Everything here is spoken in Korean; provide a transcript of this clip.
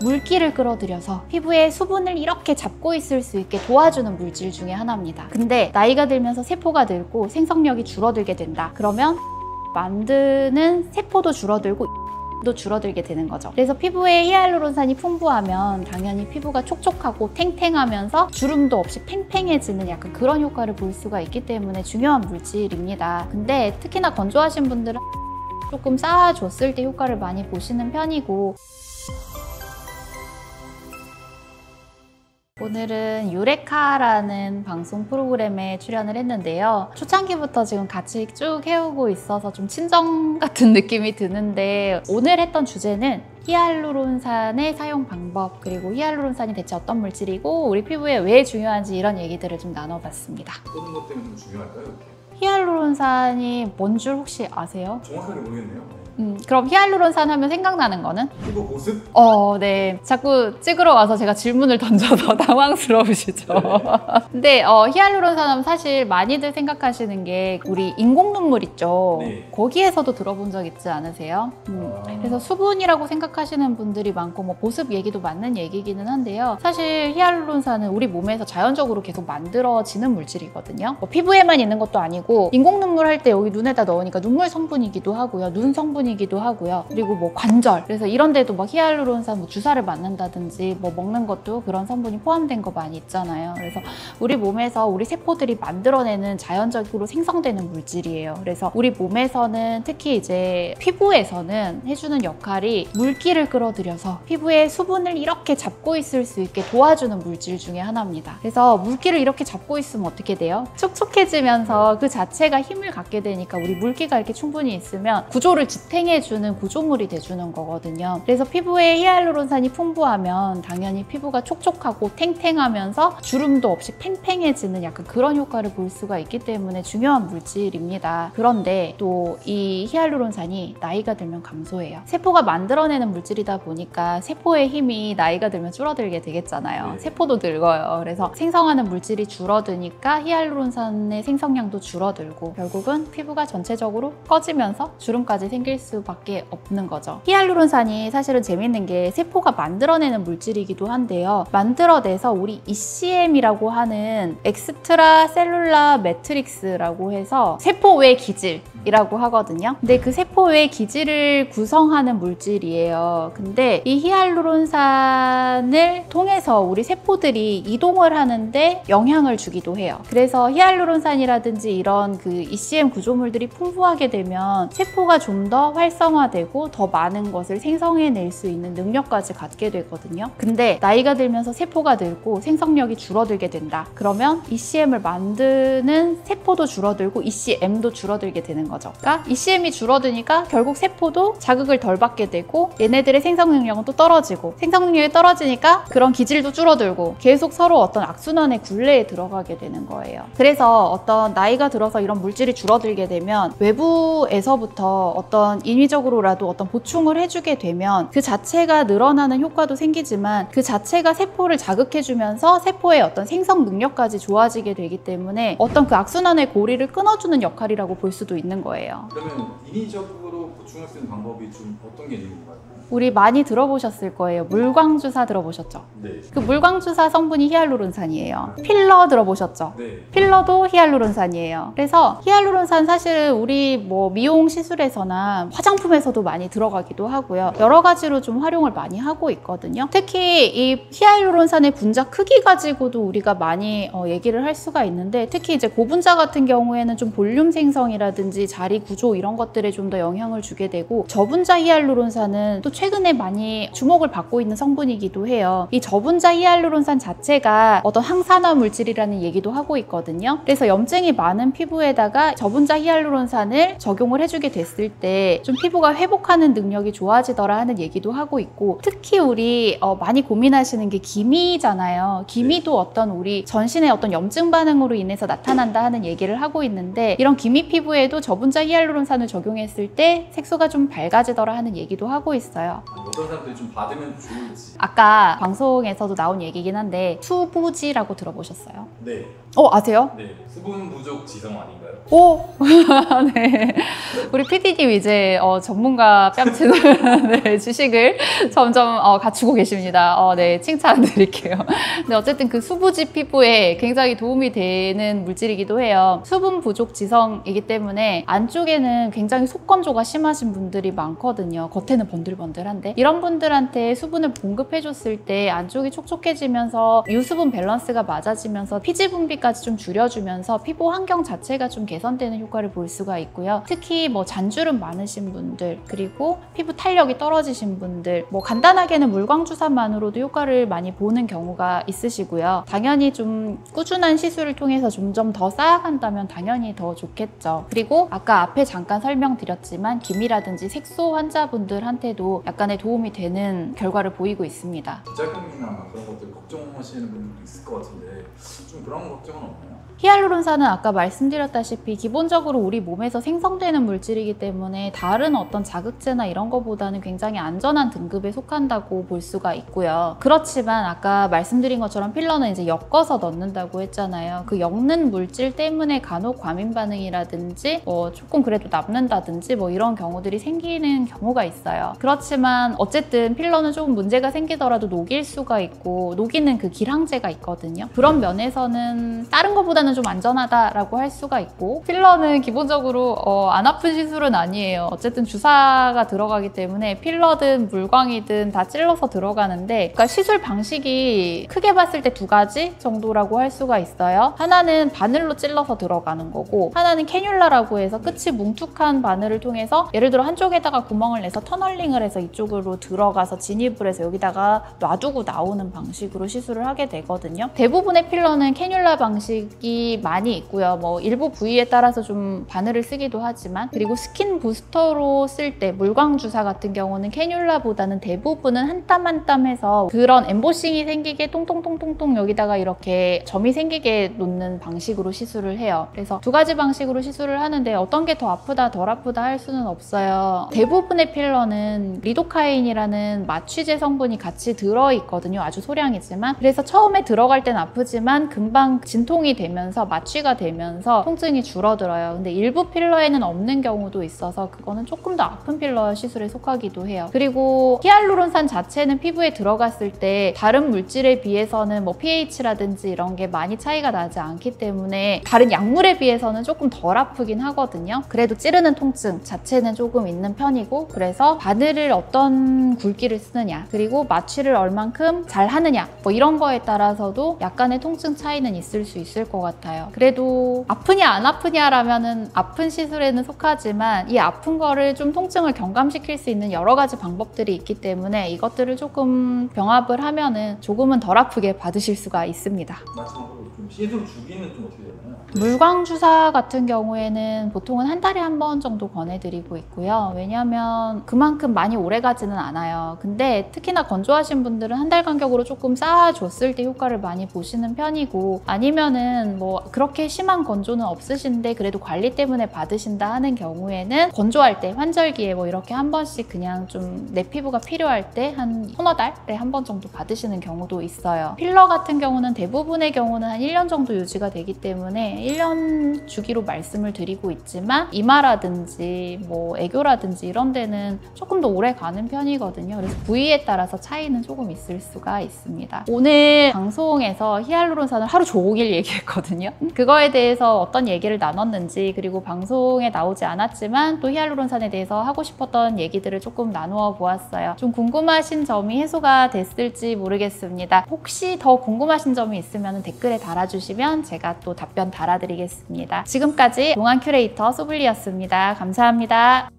물기를 끌어들여서 피부에 수분을 이렇게 잡고 있을 수 있게 도와주는 물질 중에 하나입니다. 근데 나이가 들면서 세포가 늙고 생성력이 줄어들게 된다. 그러면 만드는 세포도 줄어들고 도 줄어들게 되는 거죠. 그래서 피부에 히알루론산이 풍부하면 당연히 피부가 촉촉하고 탱탱하면서 주름도 없이 팽팽해지는 약간 그런 효과를 볼 수가 있기 때문에 중요한 물질입니다. 근데 특히나 건조하신 분들은 조금 쌓아줬을 때 효과를 많이 보시는 편이고, 오늘은 유레카라는 방송 프로그램에 출연을 했는데요. 초창기부터 지금 같이 쭉 해오고 있어서 좀 친정 같은 느낌이 드는데, 오늘 했던 주제는 히알루론산의 사용 방법, 그리고 히알루론산이 대체 어떤 물질이고 우리 피부에 왜 중요한지 이런 얘기들을 좀 나눠봤습니다. 어떤 것 때문에 좀 중요할까요? 이렇게? 히알루론산이 뭔 줄 혹시 아세요? 정확하게 모르겠네요. 그럼 히알루론산 하면 생각나는 거는? 피부 보습? 네. 자꾸 찍으러 와서 제가 질문을 던져서 당황스러우시죠? 네. 근데 히알루론산 하면 사실 많이들 생각하시는 게 우리 인공 눈물 있죠? 네. 거기에서도 들어본 적 있지 않으세요? 그래서 수분이라고 생각하시는 분들이 많고, 뭐 보습 얘기도 맞는 얘기기는 한데요. 사실 히알루론산은 우리 몸에서 자연적으로 계속 만들어지는 물질이거든요. 뭐 피부에만 있는 것도 아니고, 인공 눈물 할 때 여기 눈에다 넣으니까 눈물 성분이기도 하고요. 눈 성분이기도 하고요. 그리고 뭐 관절, 그래서 이런 데도 막 히알루론산 뭐 주사를 맞는다든지 뭐 먹는 것도 그런 성분이 포함된 거 많이 있잖아요. 그래서 우리 몸에서 우리 세포들이 만들어내는 자연적으로 생성되는 물질이에요. 그래서 우리 몸에서는 특히 이제 피부에서는 해주는 역할이 물기를 끌어들여서 피부에 수분을 이렇게 잡고 있을 수 있게 도와주는 물질 중에 하나입니다. 그래서 물기를 이렇게 잡고 있으면 어떻게 돼요? 촉촉해지면서 그 자체가 힘을 갖게 되니까, 우리 물기가 이렇게 충분히 있으면 구조를 지탱해주는 구조물이 돼주는 거거든요. 그래서 피부에 히알루론산이 풍부하면 당연히 피부가 촉촉하고 탱탱하면서 주름도 없이 팽팽해지는 약간 그런 효과를 볼 수가 있기 때문에 중요한 물질입니다. 그런데 또 이 히알루론산이 나이가 들면 감소해요. 세포가 만들어내는 물질이다 보니까 세포의 힘이 나이가 들면 줄어들게 되겠잖아요. 세포도 늙어요. 그래서 생성하는 물질이 줄어드니까 히알루론산의 생성량도 줄어들고, 결국은 피부가 전체적으로 꺼지면서 주름까지 생길 수밖에 없는 거죠. 히알루론산이 사실은 재밌는 게 세포가 만들어내는 물질이기도 한데요. 만들어내서 우리 ECM이라고 하는 엑스트라 셀룰라 매트릭스라고 해서 세포 외 기질이라고 하거든요. 근데 그 세포 외 기질을 구성하는 물질이에요. 근데 이 히알루론산을 통해서 우리 세포들이 이동을 하는데 영향을 주기도 해요. 그래서 히알루론산이라든지 이런 그 ECM 구조물들이 풍부하게 되면 세포가 좀 더 활성화되고 더 많은 것을 생성해낼 수 있는 능력까지 갖게 되거든요. 근데 나이가 들면서 세포가 늙고 생성력이 줄어들게 된다. 그러면 ECM을 만드는 세포도 줄어들고 ECM도 줄어들게 되는 거죠. 그러니까 ECM이 줄어드니까 결국 세포도 자극을 덜 받게 되고, 얘네들의 생성 능력은 또 떨어지고, 생성 능력이 떨어지니까 그런 기질도 줄어들고, 계속 서로 어떤 악순환의 굴레에 들어가게 되는 거예요. 그래서 어떤 나이가 들어서 이런 물질이 줄어들게 되면 외부에서부터 어떤 인위적으로라도 어떤 보충을 해주게 되면 그 자체가 늘어나는 효과도 생기지만, 그 자체가 세포를 자극해주면서 세포의 어떤 생성 능력까지 좋아지게 되기 때문에 어떤 그 악순환의 고리를 끊어주는 역할이라고 볼 수도 있는 거예요. 그러면 인위적으로 보충할 수 있는 방법이 좀 어떤 게 있는 건가요? 우리 많이 들어보셨을 거예요. 물광주사 들어보셨죠? 네. 그 물광주사 성분이 히알루론산이에요. 필러 들어보셨죠? 네. 필러도 히알루론산이에요. 그래서 히알루론산 사실은 우리 뭐 미용 시술에서나 화장품에서도 많이 들어가기도 하고요. 여러 가지로 좀 활용을 많이 하고 있거든요. 특히 이 히알루론산의 분자 크기 가지고도 우리가 많이 얘기를 할 수가 있는데, 특히 이제 고분자 같은 경우에는 좀 볼륨 생성이라든지 자리 구조 이런 것들에 좀 더 영향을 주게 되고, 저분자 히알루론산은 또 최근에 많이 주목을 받고 있는 성분이기도 해요. 이 저분자 히알루론산 자체가 어떤 항산화 물질이라는 얘기도 하고 있거든요. 그래서 염증이 많은 피부에다가 저분자 히알루론산을 적용을 해주게 됐을 때 좀 피부가 회복하는 능력이 좋아지더라 하는 얘기도 하고 있고, 특히 우리 많이 고민하시는 게 기미잖아요. 기미도 어떤 우리 전신의 어떤 염증 반응으로 인해서 나타난다 하는 얘기를 하고 있는데, 이런 기미 피부에도 저분자 히알루론산을 적용했을 때 색소가 좀 밝아지더라 하는 얘기도 하고 있어요. 어떤 사람들이 좀 받으면 좋을지. 아까 방송에서도 나온 얘기긴 한데 투부지라고 들어보셨어요? 네. 아세요? 네, 수분 부족 지성 아닌가요? 오! 네. 우리 PD님 이제 전문가 뺨치는 네, 지식을 점점 갖추고 계십니다. 네, 칭찬드릴게요. 근데 어쨌든 그 수부지 피부에 굉장히 도움이 되는 물질이기도 해요. 수분 부족 지성이기 때문에 안쪽에는 굉장히 속건조가 심하신 분들이 많거든요. 겉에는 번들번들한데 이런 분들한테 수분을 공급해줬을 때 안쪽이 촉촉해지면서 유수분 밸런스가 맞아지면서 피지 분비까지 좀 줄여주면서 피부 환경 자체가 좀 개선되는 효과를 볼 수가 있고요. 특히 뭐 잔주름 많으신 분들, 그리고 피부 탄력이 떨어지신 분들, 뭐 간단하게는 물광 주사만으로도 효과를 많이 보는 경우가 있으시고요. 당연히 좀 꾸준한 시술을 통해서 점점 더 쌓아간다면 당연히 더 좋겠죠. 그리고 아까 앞에 잠깐 설명드렸지만 기미라든지 색소 환자분들한테도 약간의 도움이 되는 결과를 보이고 있습니다. 부작용이나 그런 것들 걱정하시는 분들도 있을 것 같은데 좀 그런 걱정은 없나요? 히알루론산은 아까 말씀드렸다시피 기본적으로 우리 몸에서 생성되는 물질이기 때문에 다른 어떤 자극제나 이런 거보다는 굉장히 안전한 등급에 속한다고 볼 수가 있고요. 그렇지만 아까 말씀드린 것처럼 필러는 이제 엮어서 넣는다고 했잖아요. 그 엮는 물질 때문에 간혹 과민 반응이라든지 조금 그래도 남는다든지 이런 경우들이 생기는 경우가 있어요. 그렇지만 어쨌든 필러는 조금 문제가 생기더라도 녹일 수가 있고 녹이는 그 기량제가 있거든요. 그런 면에서는 다른 것보다는 좀 안전하다라고 할 수가 있고, 필러는 기본적으로 안 아픈 시술은 아니에요. 어쨌든 주사가 들어가기 때문에 필러든 물광이든 다 찔러서 들어가는데, 그러니까 시술 방식이 크게 봤을 때 두 가지 정도라고 할 수가 있어요. 하나는 바늘로 찔러서 들어가는 거고, 하나는 캐뉼라라고 해서 끝이 뭉툭한 바늘을 통해서 예를 들어 한쪽에다가 구멍을 내서 터널링을 해서 이쪽으로 들어가서 진입을 해서 여기다가 놔두고 나오는 방식으로 시술을 하게 되거든요. 대부분의 필러는 캐뉼라 방식이 많이 있고요. 일부 부위에 따라서 좀 바늘을 쓰기도 하지만, 그리고 스킨 부스터로 쓸 때 물광 주사 같은 경우는 캐뉼라보다는 대부분은 한 땀 한 땀 해서 그런 엠보싱이 생기게 똥똥똥똥똥 여기다가 이렇게 점이 생기게 놓는 방식으로 시술을 해요. 그래서 두 가지 방식으로 시술을 하는데 어떤 게 더 아프다 덜 아프다 할 수는 없어요. 대부분의 필러는 리도카인이라는 마취제 성분이 같이 들어있거든요. 아주 소량이지만. 그래서 처음에 들어갈 땐 아프지만 금방 진통이 되면서 마취가 되면서 통증이 줄어들어요. 근데 일부 필러에는 없는 경우도 있어서 그거는 조금 더 아픈 필러 시술에 속하기도 해요. 그리고 히알루론산 자체는 피부에 들어갔을 때 다른 물질에 비해서는 pH라든지 이런 게 많이 차이가 나지 않기 때문에 다른 약물에 비해서는 조금 덜 아프긴 하거든요. 그래도 찌르는 통증 자체는 조금 있는 편이고, 그래서 바늘을 어떤 굵기를 쓰느냐, 그리고 마취를 얼만큼 잘 하느냐 이런 거에 따라서도 약간의 통증 차이는 있을 수 있을 것 같아요. 그래도 아프냐 안 아프냐라면은 아픈 시술에는 속하지만 이 아픈 거를 좀 통증을 경감시킬 수 있는 여러 가지 방법들이 있기 때문에 이것들을 조금 병합을 하면은 조금은 덜 아프게 받으실 수가 있습니다. 마지막으로 좀 시술 주기는 좀 어떻게 되나요? 물광 주사 같은 경우에는 보통은 한 달에 한 번 정도 권해드리고 있고요. 왜냐하면 그만큼 많이 오래 가지는 않아요. 근데 특히나 건조하신 분들은 한 달 간격으로 조금 쌓아줬을 때 효과를 많이 보시는 편이고, 아니면은 그렇게 심한 건조는 없으신데 그래도 관리 때문에 받으신다 하는 경우에는 건조할 때 환절기에 이렇게 한 번씩 그냥 좀 내 피부가 필요할 때 한 서너 달에 한 번 정도 받으시는 경우도 있어요. 필러 같은 경우는 대부분의 경우는 한 1년 정도 유지가 되기 때문에 1년 주기로 말씀을 드리고 있지만, 이마라든지 애교라든지 이런 데는 조금 더 오래 가는 편이거든요. 그래서 부위에 따라서 차이는 조금 있을 수가 있습니다. 오늘 방송에서 히알루론산을 하루 종일 얘기했거든요. 그거에 대해서 어떤 얘기를 나눴는지, 그리고 방송에 나오지 않았지만 또 히알루론산에 대해서 하고 싶었던 얘기들을 조금 나누어 보았어요. 좀 궁금하신 점이 해소가 됐을지 모르겠습니다. 혹시 더 궁금하신 점이 있으면 댓글에 달아주시면 제가 또 답변 달아드리겠습니다. 지금까지 동안 큐레이터 수블리였습니다. 감사합니다.